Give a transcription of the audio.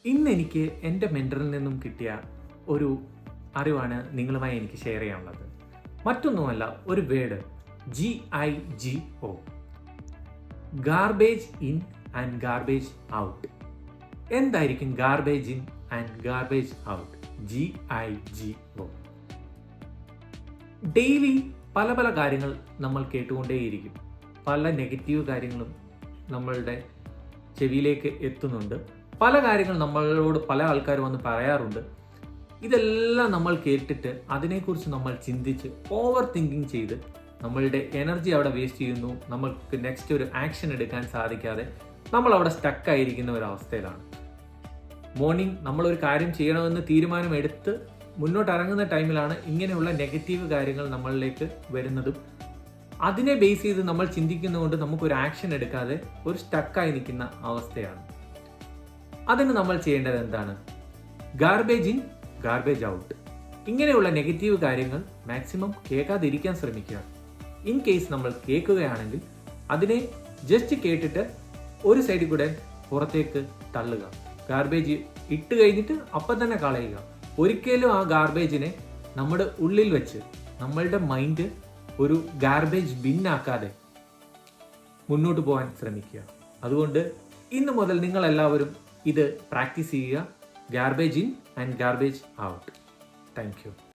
ഇന്ന് എനിക്ക് എൻ്റെ മെൻറ്ററിൽ നിന്നും കിട്ടിയ ഒരു അറിവാണ് നിങ്ങളുമായി എനിക്ക് ഷെയർ ചെയ്യാനുള്ളത്. മറ്റൊന്നുമല്ല, ഒരു word GIGO, garbage in and garbage out. എന്തായിരിക്കും garbage in and garbage out? GIGO. Daily പല പല കാര്യങ്ങൾ നമ്മൾ കേട്ടുകൊണ്ടേയിരിക്കും. പല നെഗറ്റീവ് കാര്യങ്ങളും നമ്മളുടെ ചെവിയിലേക്ക് എത്തുന്നുണ്ട്. പല കാര്യങ്ങൾ നമ്മളോട് പല ആൾക്കാർ വന്ന് പറയാറുണ്ട്. ഇതെല്ലാം നമ്മൾ കേട്ടിട്ട് അതിനെക്കുറിച്ച് നമ്മൾ ചിന്തിച്ച് ഓവർ തിങ്കിങ് ചെയ്ത് നമ്മളുടെ എനർജി അവിടെ വേസ്റ്റ് ചെയ്യുന്നു. നമ്മൾക്ക് നെക്സ്റ്റ് ഒരു ആക്ഷൻ എടുക്കാൻ സാധിക്കാതെ നമ്മൾ അവിടെ സ്റ്റക്കായിരിക്കുന്ന ഒരവസ്ഥയിലാണ്. മോർണിംഗ് നമ്മളൊരു കാര്യം ചെയ്യണമെന്ന് തീരുമാനമെടുത്ത് മുന്നോട്ട് ഇറങ്ങുന്ന ടൈമിലാണ് ഇങ്ങനെയുള്ള നെഗറ്റീവ് കാര്യങ്ങൾ നമ്മളിലേക്ക് വരുന്നതും അതിനെ ബേസ് ചെയ്ത് നമ്മൾ ചിന്തിക്കുന്നതുകൊണ്ട് നമുക്കൊരു ആക്ഷൻ എടുക്കാതെ ഒരു സ്റ്റക്കായി നിൽക്കുന്ന അവസ്ഥയാണ്. അതിന് നമ്മൾ ചെയ്യേണ്ടത് എന്താണ്? Garbage in, garbage out. ഇങ്ങനെയുള്ള നെഗറ്റീവ് കാര്യങ്ങൾ മാക്സിമം കേൾക്കാതിരിക്കാൻ ശ്രമിക്കുക. ഇൻ കേസ് നമ്മൾ കേൾക്കുകയാണെങ്കിൽ അതിനെ ജസ്റ്റ് കേട്ടിട്ട് ഒരു സൈഡിൽ കൂടെ പുറത്തേക്ക് തള്ളുക. ഗാർബേജ് ഇട്ട് കഴിഞ്ഞിട്ട് അപ്പം തന്നെ കളയുക. ഒരിക്കലും ആ ഗാർബേജിനെ നമ്മുടെ ഉള്ളിൽ വെച്ച് നമ്മളുടെ മൈൻഡ് ഒരു ഗാർബേജ് ബിന്നാക്കാതെ മുന്നോട്ട് പോകാൻ ശ്രമിക്കുക. അതുകൊണ്ട് ഇന്ന് മുതൽ നിങ്ങളെല്ലാവരും ഇത് പ്രാക്ടീസ് ചെയ്യുക. Garbage in and garbage out. Thank you.